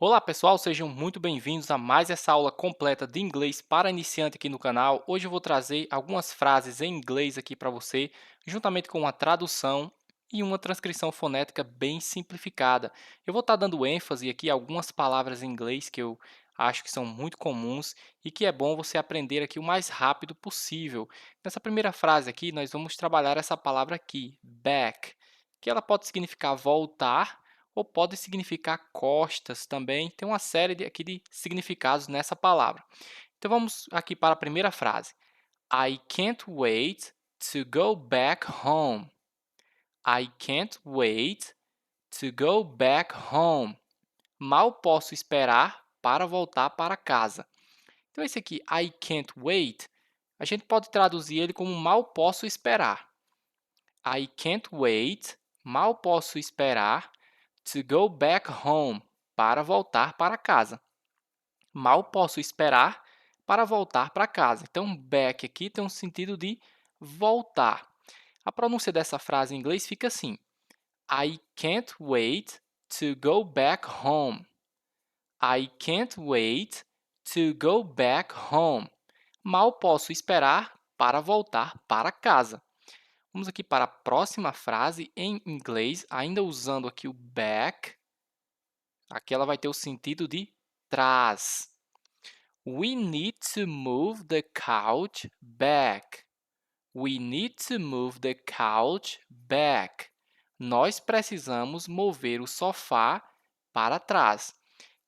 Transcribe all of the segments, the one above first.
Olá pessoal, sejam muito bem-vindos a mais essa aula completa de inglês para iniciante aqui no canal. Hoje eu vou trazer algumas frases em inglês aqui para você, juntamente com uma tradução e uma transcrição fonética bem simplificada. Eu vou estar dando ênfase aqui a algumas palavras em inglês que eu acho que são muito comuns e que é bom você aprender aqui o mais rápido possível. Nessa primeira frase aqui, nós vamos trabalhar essa palavra aqui, back, que ela pode significar voltar ou pode significar costas também. Tem uma série aqui de significados nessa palavra. Então vamos aqui para a primeira frase. I can't wait to go back home. I can't wait to go back home. Mal posso esperar para voltar para casa. Então esse aqui, I can't wait, a gente pode traduzir ele como mal posso esperar. I can't wait, mal posso esperar to go back home, para voltar para casa. Mal posso esperar para voltar para casa. Então, back aqui tem um sentido de voltar. A pronúncia dessa frase em inglês fica assim: I can't wait to go back home. I can't wait to go back home. Mal posso esperar para voltar para casa. Vamos aqui para a próxima frase em inglês, ainda usando aqui o back. Aqui ela vai ter o sentido de trás. We need to move the couch back. We need to move the couch back. Nós precisamos mover o sofá para trás.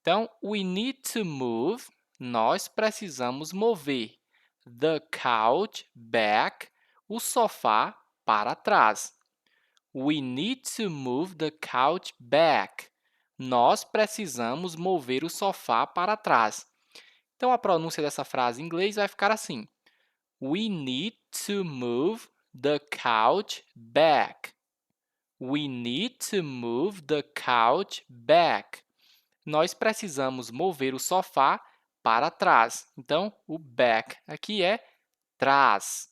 Então, we need to move, nós precisamos mover the couch back, o sofá para trás. We need to move the couch back. Nós precisamos mover o sofá para trás. Então, a pronúncia dessa frase em inglês vai ficar assim: We need to move the couch back. We need to move the couch back. Nós precisamos mover o sofá para trás. Então, o back aqui é trás.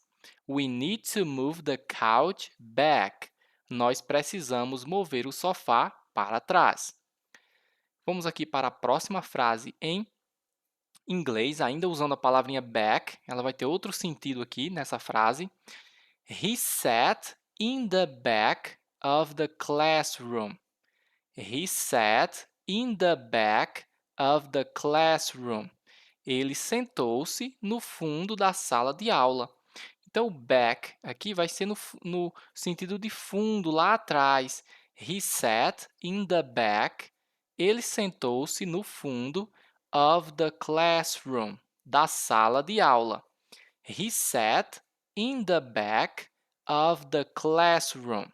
We need to move the couch back. Nós precisamos mover o sofá para trás. Vamos aqui para a próxima frase em inglês, ainda usando a palavrinha back. Ela vai ter outro sentido aqui nessa frase. He sat in the back of the classroom. He sat in the back of the classroom. Ele sentou-se no fundo da sala de aula. Então, back aqui vai ser no sentido de fundo, lá atrás. He sat in the back. Ele sentou-se no fundo of the classroom, da sala de aula. He sat in the back of the classroom.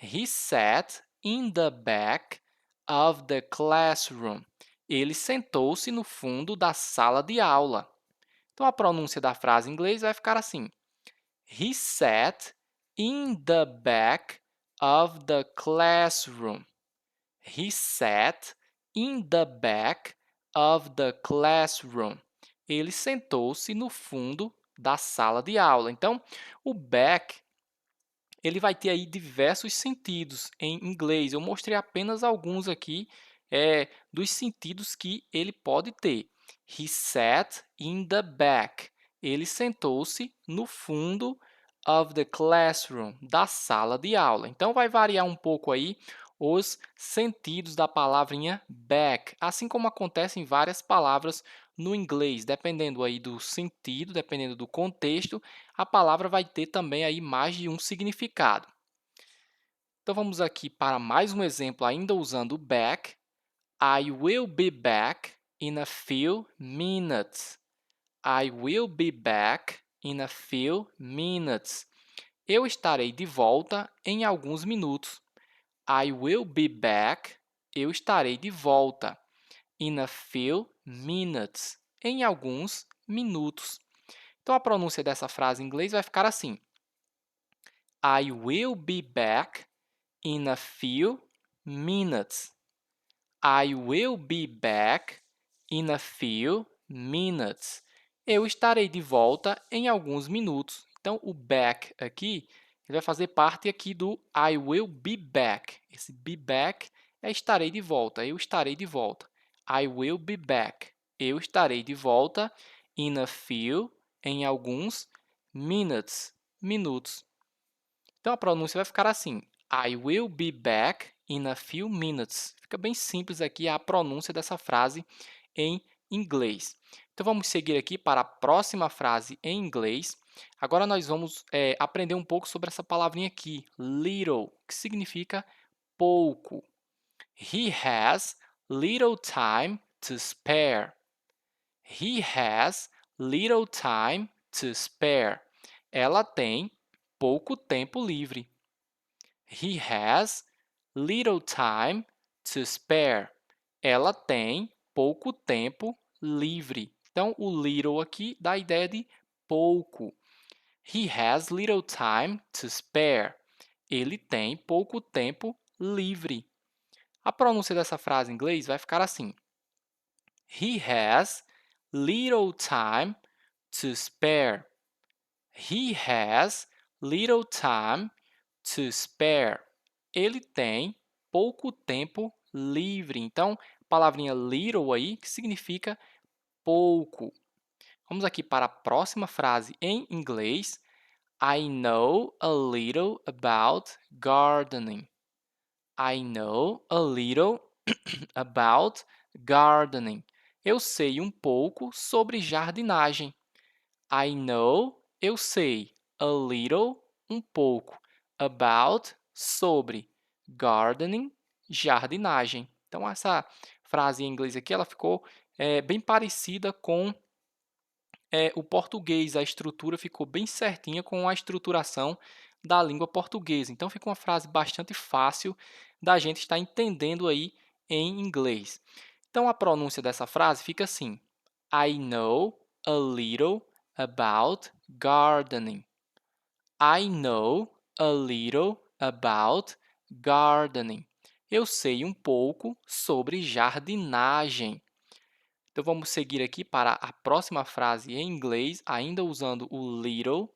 He sat in the back of the classroom. Ele sentou-se no fundo da sala de aula. Então, a pronúncia da frase em inglês vai ficar assim: He sat in the back of the classroom. He sat in the back of the classroom. Ele sentou-se no fundo da sala de aula. Então, o back ele vai ter aí diversos sentidos em inglês. Eu mostrei apenas alguns aqui dos sentidos que ele pode ter. He sat in the back. Ele sentou-se no fundo of the classroom, da sala de aula. Então, vai variar um pouco aí os sentidos da palavrinha back, assim como acontece em várias palavras no inglês. Dependendo aí do sentido, dependendo do contexto, a palavra vai ter também aí mais de um significado. Então, vamos aqui para mais um exemplo, ainda usando o back. I will be back in a few minutes. I will be back in a few minutes. Eu estarei de volta em alguns minutos. I will be back. Eu estarei de volta. In a few minutes. Em alguns minutos. Então, a pronúncia dessa frase em inglês vai ficar assim: I will be back in a few minutes. I will be back in a few minutes. Eu estarei de volta em alguns minutos. Então, o back aqui ele vai fazer parte aqui do I will be back. Esse be back é estarei de volta, eu estarei de volta. I will be back. Eu estarei de volta in a few, em alguns minutos. Então, a pronúncia vai ficar assim. I will be back in a few minutes. Fica bem simples aqui a pronúncia dessa frase em inglês. Então, vamos seguir aqui para a próxima frase em inglês. Agora, nós vamos aprender um pouco sobre essa palavrinha aqui, little, que significa pouco. He has little time to spare. He has little time to spare. Ela tem pouco tempo livre. He has little time to spare. Ela tem pouco tempo livre. Então, o little aqui dá a ideia de pouco. He has little time to spare. Ele tem pouco tempo livre. A pronúncia dessa frase em inglês vai ficar assim. He has little time to spare. He has little time to spare. Ele tem pouco tempo livre. Então, a palavrinha little aí, que significa pouco. Vamos aqui para a próxima frase em inglês. I know a little about gardening. I know a little about gardening. Eu sei um pouco sobre jardinagem. I know, eu sei. A little, um pouco. About, sobre. Gardening, jardinagem. Então, essa frase em inglês aqui ela ficou bem parecida com o português. A estrutura ficou bem certinha com a estruturação da língua portuguesa. Então, fica uma frase bastante fácil da gente estar entendendo aí em inglês. Então, a pronúncia dessa frase fica assim. I know a little about gardening. I know a little about gardening. Eu sei um pouco sobre jardinagem. Então, vamos seguir aqui para a próxima frase em inglês, ainda usando o little.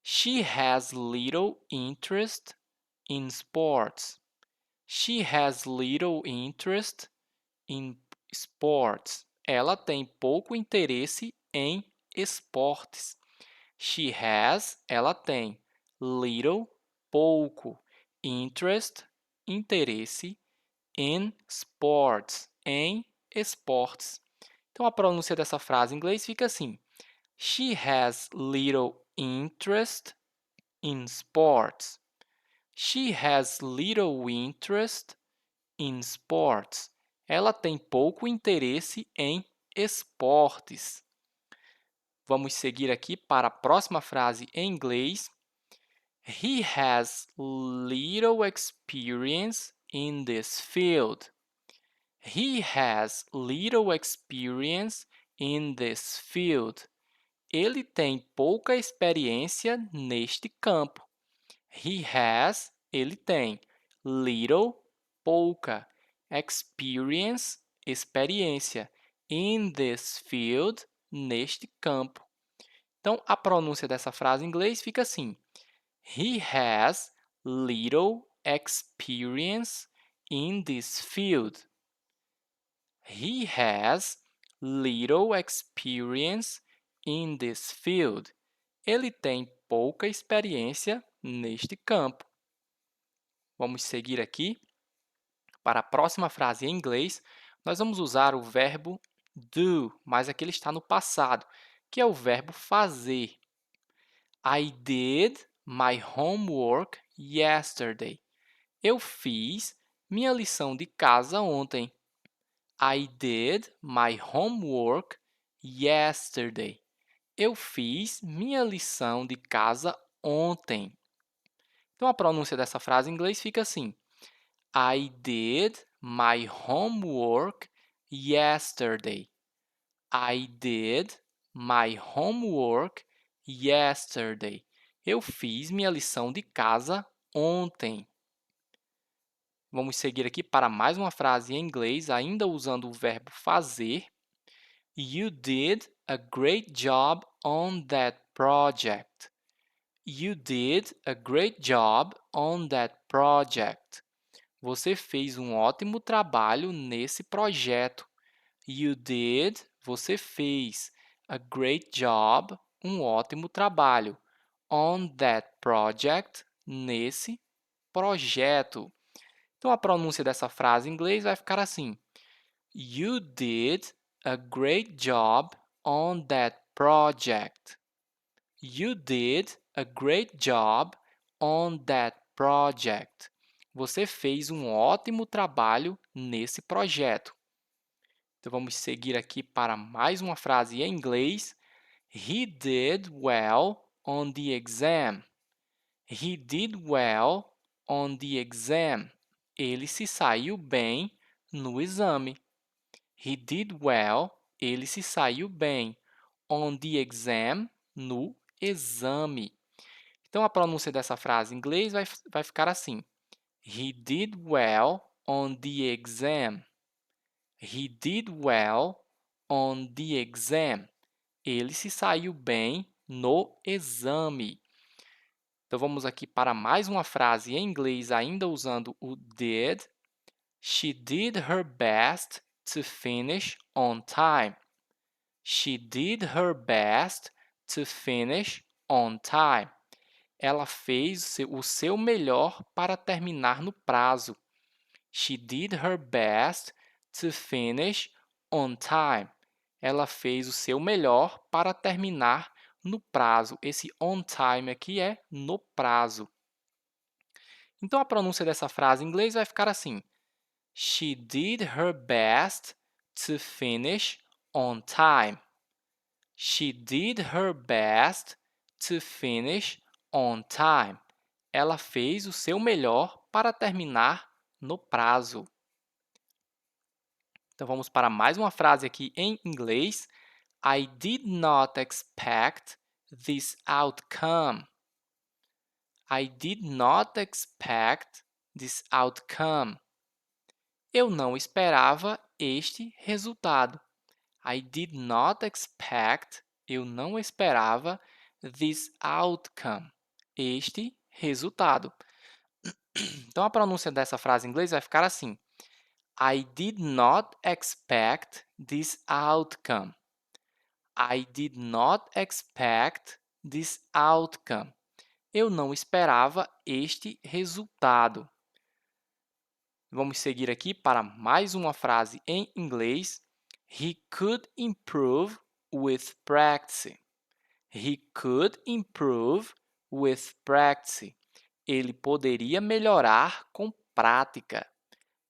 She has little interest in sports. She has little interest in sports. Ela tem pouco interesse em esportes. She has, ela tem. Little, pouco. Interest, interesse. In sports, em esportes. Então, a pronúncia dessa frase em inglês fica assim. She has little interest in sports. She has little interest in sports. Ela tem pouco interesse em esportes. Vamos seguir aqui para a próxima frase em inglês. He has little experience in this field. He has little experience in this field. Ele tem pouca experiência neste campo. He has, ele tem. Little, pouca. Experience, experiência. In this field, neste campo. Então, a pronúncia dessa frase em inglês fica assim. He has little experience in this field. He has little experience in this field. Ele tem pouca experiência neste campo. Vamos seguir aqui. Para a próxima frase em inglês, nós vamos usar o verbo do, mas aqui ele está no passado, que é o verbo fazer. I did my homework yesterday. Eu fiz minha lição de casa ontem. I did my homework yesterday. Eu fiz minha lição de casa ontem. Então, a pronúncia dessa frase em inglês fica assim. I did my homework yesterday. I did my homework yesterday. Eu fiz minha lição de casa ontem. Vamos seguir aqui para mais uma frase em inglês, ainda usando o verbo fazer. You did a great job on that project. You did a great job on that project. Você fez um ótimo trabalho nesse projeto. You did, você fez. A great job, um ótimo trabalho. On that project, nesse projeto. Então, a pronúncia dessa frase em inglês vai ficar assim: You did a great job on that project. You did a great job on that project. Você fez um ótimo trabalho nesse projeto. Então, vamos seguir aqui para mais uma frase em inglês. He did well on the exam. He did well on the exam. Ele se saiu bem no exame. He did well. Ele se saiu bem. On the exam. No exame. Então, a pronúncia dessa frase em inglês vai ficar assim. He did well on the exam. He did well on the exam. Ele se saiu bem no exame. Então, vamos aqui para mais uma frase em inglês, ainda usando o did. She did her best to finish on time. She did her best to finish on time. Ela fez o seu melhor para terminar no prazo. She did her best to finish on time. Ela fez o seu melhor para terminar no prazo. Esse on time aqui é no prazo. Então, a pronúncia dessa frase em inglês vai ficar assim. She did her best to finish on time. She did her best to finish on time. Ela fez o seu melhor para terminar no prazo. Então, vamos para mais uma frase aqui em inglês. I did not expect this outcome. I did not expect this outcome. Eu não esperava este resultado. I did not expect, eu não esperava this outcome, este resultado. Então, a pronúncia dessa frase em inglês vai ficar assim. I did not expect this outcome. I did not expect this outcome. Eu não esperava este resultado. Vamos seguir aqui para mais uma frase em inglês. He could improve with practice. He could improve with practice. Ele poderia melhorar com prática.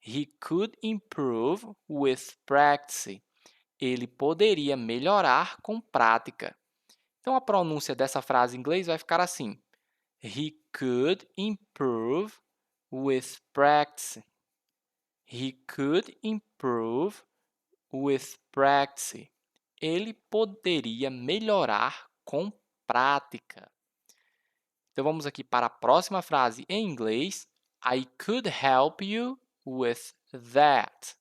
He could improve with practice. Ele poderia melhorar com prática. Então, a pronúncia dessa frase em inglês vai ficar assim. He could improve with practice. He could improve with practice. Ele poderia melhorar com prática. Então, vamos aqui para a próxima frase em inglês. I could help you with that.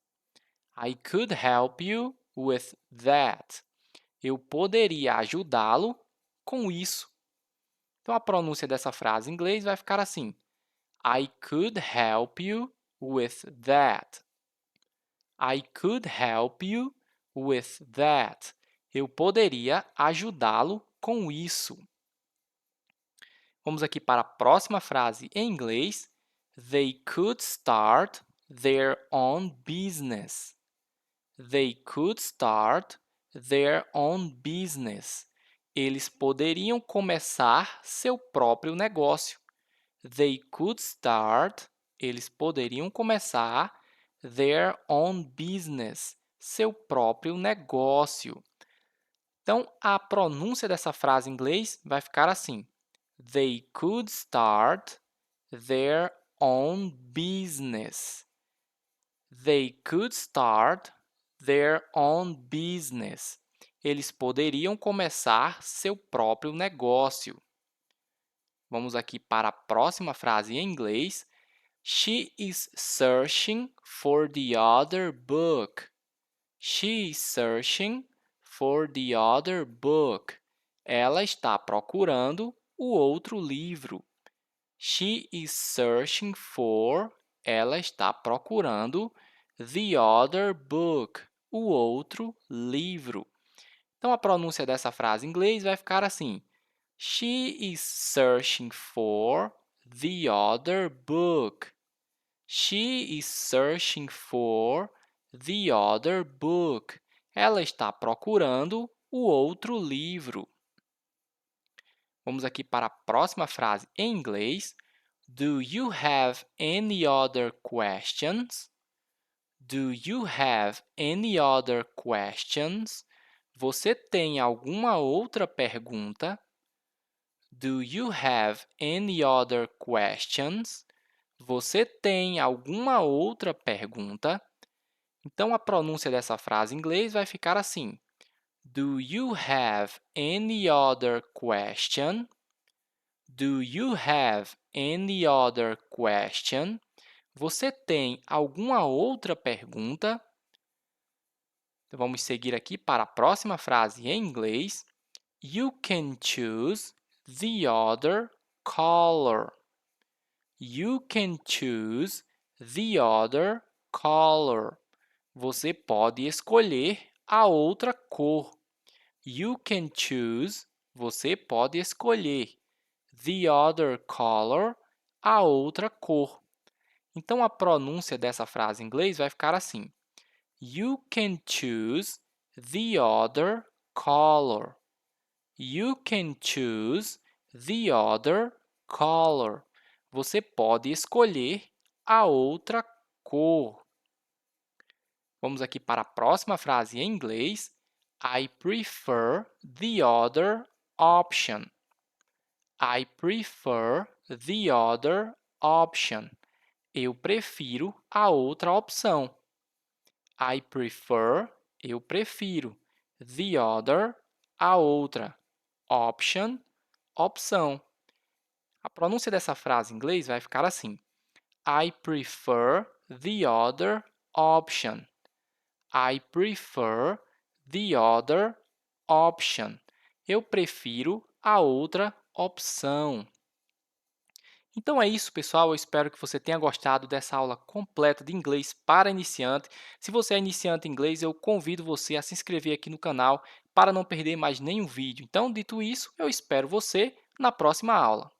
I could help you with that. Eu poderia ajudá-lo com isso. Então, a pronúncia dessa frase em inglês vai ficar assim. I could help you with that. I could help you with that. Eu poderia ajudá-lo com isso. Vamos aqui para a próxima frase em inglês. They could start their own business. They could start their own business. Eles poderiam começar seu próprio negócio. They could start, eles poderiam começar their own business, seu próprio negócio. Então, a pronúncia dessa frase em inglês vai ficar assim. They could start their own business. They could start their own business. Eles poderiam começar seu próprio negócio. Vamos aqui para a próxima frase em inglês. She is searching for the other book. She is searching for the other book. Ela está procurando o outro livro. She is searching for. Ela está procurando the other book. o outro livro. Então, a pronúncia dessa frase em inglês vai ficar assim: She is searching for the other book. She is searching for the other book. Ela está procurando o outro livro. Vamos aqui para a próxima frase em inglês. Do you have any other questions? Do you have any other questions? Você tem alguma outra pergunta? Do you have any other questions? Você tem alguma outra pergunta? Então, a pronúncia dessa frase em inglês vai ficar assim: Do you have any other question? Do you have any other question? Você tem alguma outra pergunta? Então, vamos seguir aqui para a próxima frase em inglês. You can choose the other color. You can choose the other color. Você pode escolher a outra cor. You can choose. Você pode escolher. The other color. A outra cor. Então, a pronúncia dessa frase em inglês vai ficar assim. You can choose the other color. You can choose the other color. Você pode escolher a outra cor. Vamos aqui para a próxima frase em inglês. I prefer the other option. I prefer the other option. Eu prefiro a outra opção. I prefer, eu prefiro. The other, a outra. Option, opção. A pronúncia dessa frase em inglês vai ficar assim. I prefer the other option. I prefer the other option. Eu prefiro a outra opção. Então é isso, pessoal. Eu espero que você tenha gostado dessa aula completa de inglês para iniciante. Se você é iniciante em inglês, eu convido você a se inscrever aqui no canal para não perder mais nenhum vídeo. Então, dito isso, eu espero você na próxima aula.